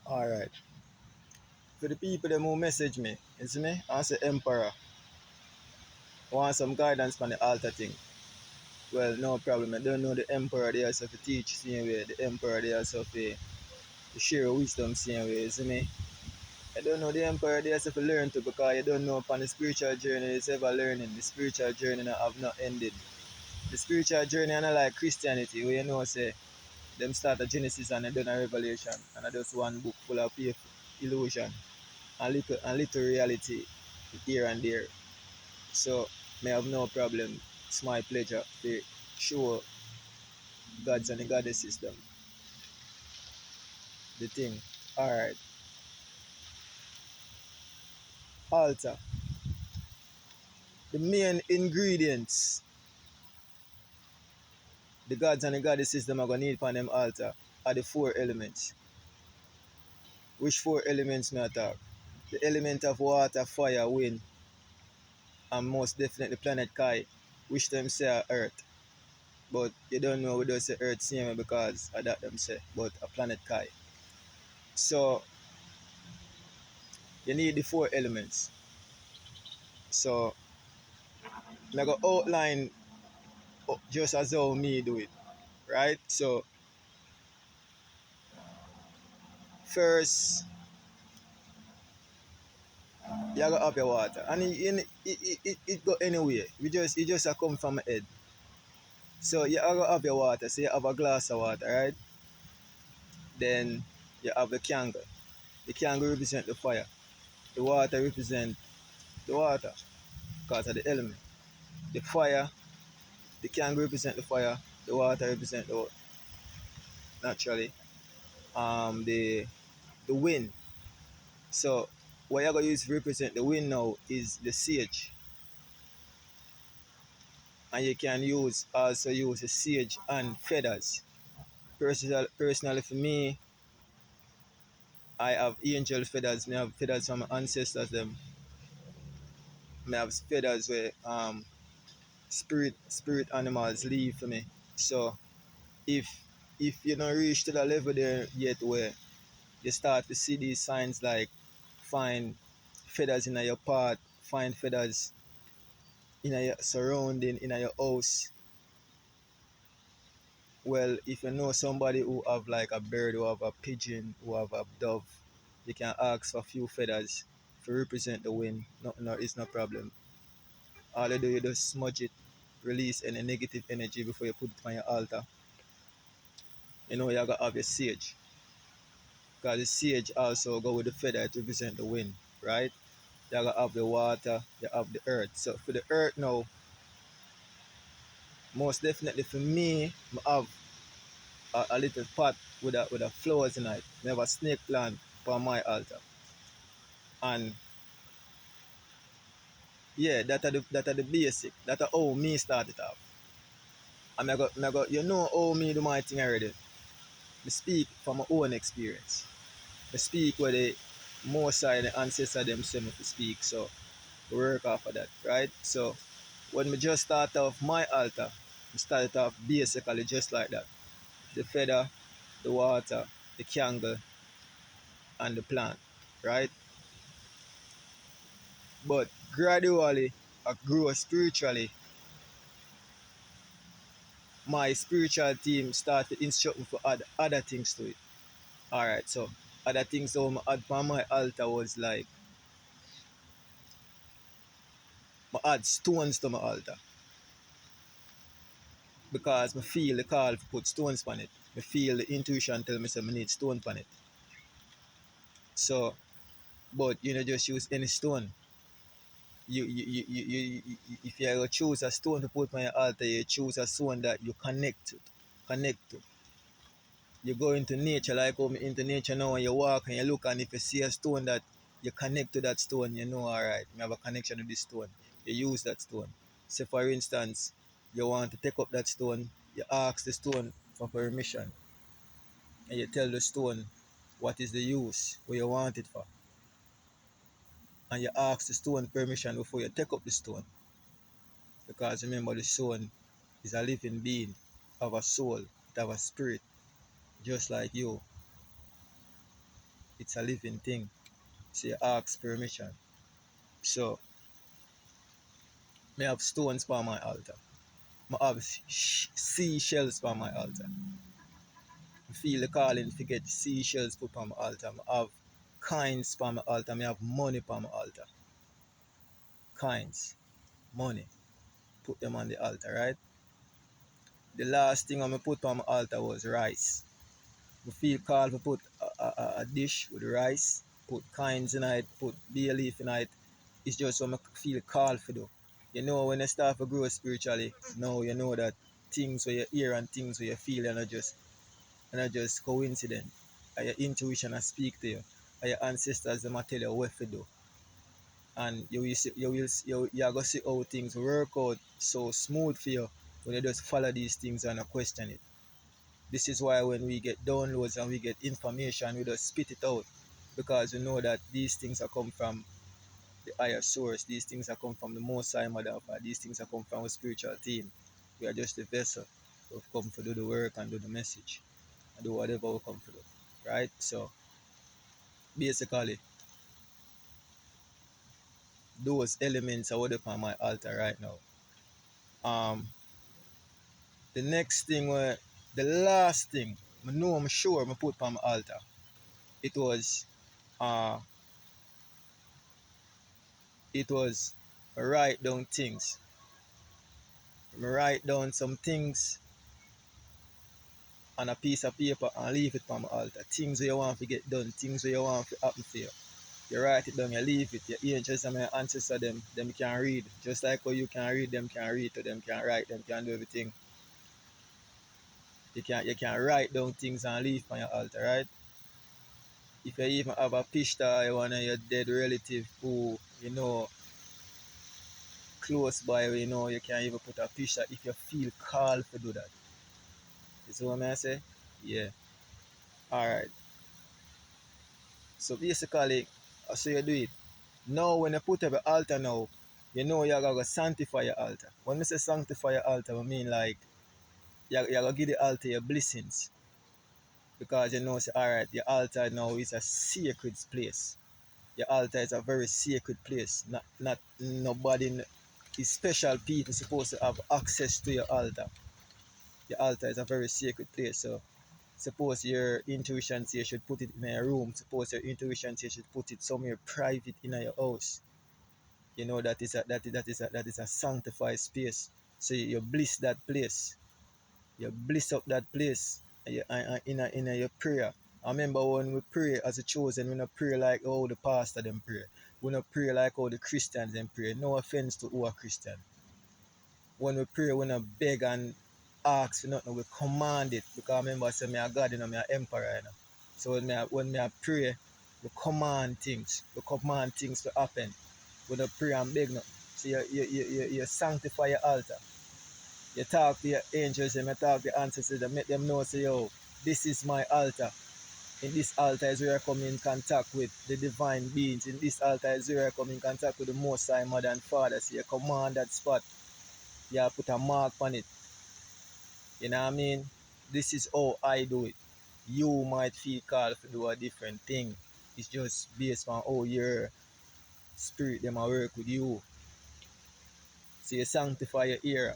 Alright. For the people them who message me, it's me, I say Emperor. Want some guidance on the altar thing. Well, no problem. I don't know the Emperor they also to teach same way. The Emperor they also to share wisdom same way, see me? I don't know the Emperor they also to learn to because you don't know upon the spiritual journey is ever learning. The spiritual journey not have not ended. The spiritual journey and like Christianity where you know say them start at Genesis and they done a Revelation and I just one book full of illusion and little reality here and there. So may have no problem. It's my pleasure to show gods and the goddess system. The thing. Alright. Altar. The main ingredients the gods and the goddess system are gonna need for them altar are the four elements. Which four elements may I talk? The element of water, fire, wind, and most definitely planet Kai, which them say are earth. But you don't know we don't say earth same because of that them say, but a planet Kai. So you need the four elements. So I'm going to outline just as how me do it, right? So first, you gotta have your water, and it go anywhere. It just a come from my head. So you gotta have your water. So you have a glass of water, right? Then you have the candle. The candle represent the fire. The water represent the water because of the element. The fire, the candle represent the fire. The water represent the naturally. The wind. So what you're gonna use to represent the wind now is the sage. And you can also use the sage and feathers. Personally for me, I have angel feathers. I have feathers from my ancestors them. I have feathers where spirit animals leave for me. So if you don't reach to the level there yet where you start to see these signs like find feathers in your pot, find feathers in your surrounding, in your house. Well, if you know somebody who have like a bird, who have a pigeon, who have a dove, you can ask for a few feathers to represent the wind. No, it's no problem. All you do, you just smudge it, release any negative energy before you put it on your altar. You know, you gotta have your sage. Because the sage also go with the feather to represent the wind, right? You gotta have the water, you have the earth. So for the earth now, most definitely for me, I have a little pot with a flowers in it. I have a snake plant for my altar. And yeah, that are the basic. That are how me started off. And you know how me do my thing already. I speak from my own experience. I speak where the most side the ancestor them send me to speak. So we work off of that, right? So when we just start off my altar, we started off basically just like that. The feather, the water, the candle, and the plant, right? But gradually, I grew spiritually. My spiritual team started instruct me for add other things to it. Alright, so other things that I add for my altar was like I add stones to my altar because I feel the call to put stones on it. I feel the intuition tell me say I need stone on it. So, but you know just use any stone. If you choose a stone to put on your altar, you choose a stone that you connect to. You go into nature, like how into nature now, and you walk and you look, and if you see a stone that you connect to that stone, you know, all right, you have a connection to this stone. You use that stone. Say, for instance, you want to take up that stone, you ask the stone for permission, and you tell the stone what is the use, what you want it for, and you ask the stone permission before you take up the stone. Because remember, the stone is a living being, have a soul, it have a spirit, just like you. It's a living thing. So you ask permission. So me have stones for my altar. I have seashells for my altar. I feel the calling to get seashells put on my altar. I have coins for my altar. I have money for my altar. Coins, money. Put them on the altar, right? The last thing I'm going to put on my altar was rice. I feel called to put a dish with rice, put coins in it, put bay leaf in it. It's just what I feel called for do. You know, when you start to grow spiritually, now you know that things where you hear and things where you feel are not just coincident. And your intuition will speak to you. And your ancestors them tell you what to do. And you are going to see how things work out so smooth for you when you just follow these things and not question it. This is why when we get downloads and we get information, we just spit it out because we know that these things are come from the higher source. These things are come from the Most High Mother of God. These things are come from a spiritual team. We are just a vessel. We've come to do the work and do the message and do whatever we come to do. Right? So basically, those elements are what up on my altar right now. The next thing the last thing I know I'm sure I put on my altar, it was uh it was write down things. Write down some things on a piece of paper and leave it on my altar. Things where you want to get done, things where you want to happen for you. You write it down, you leave it. Your angels and your ancestors, them can read. Just like how you can read, them can read to them, can write, them can do everything. You can write down things and leave on your altar, right? If you even have a picture of one of your dead relative who, close by, you can even put a picture if you feel called to do that. You see what I say? Yeah. Alright. So basically, so you do it. Now when you put up an altar now, you know you're going to sanctify your altar. When I say sanctify your altar, I mean like you're going to give the altar your blessings. Because you know, say, alright, your altar now is a sacred place. Your altar is a very sacred place. Not nobody is special people supposed to have access to your altar. Your altar is a very sacred place. So suppose your intuition says you should put it in a room. Suppose your intuition says you should put it somewhere private in your house. You know that is a sanctified space. So you bliss that place. You bliss up that place in your prayer. I remember when we pray as a chosen, we don't pray like how the pastor them pray. We don't pray like how the Christians them pray. No offense to who are Christian. When we pray, we don't beg and ask for nothing. We command it. Because I remember I said, me a God, me a emperor. So when I pray, we command things. We command things to happen. We don't pray and beg nothing. So you sanctify your altar. You talk to your angels and you talk to your ancestors and make them know, say, yo, this is my altar. In this altar is where I come in contact with the divine beings. In this altar is where I come in contact with the Most High Mother and Father. So you command that spot. You put a mark on it. You know what I mean? This is how I do it. You might feel called to do a different thing. It's just based on how your spirit them a work with you. So you sanctify your ear.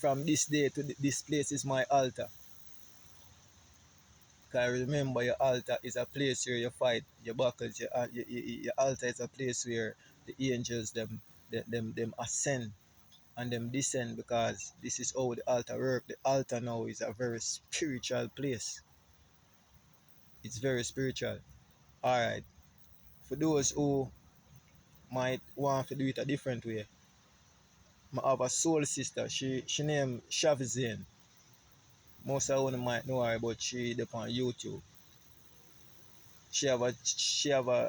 From this day to this place is my altar. Because remember, your altar is a place where you fight your battles. Your altar is a place where the angels them ascend and them descend, because this is how the altar works. The altar now is a very spiritual place. It's very spiritual. Alright. For those who might want to do it a different way, I have a soul sister. She named Shavizane. Most of you might know her, but she is on YouTube. She have a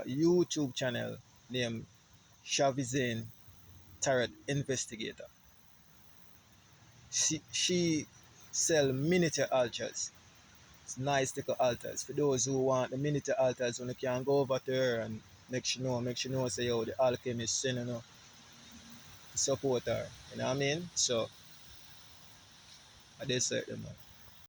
YouTube channel named Shavizane Tarot Investigator. She sell miniature altars. It's nice little altars. For those who want the miniature altars, when you can go over to her and make sure know say, yo, the alchemist send support her. You know what I mean? So I did say them.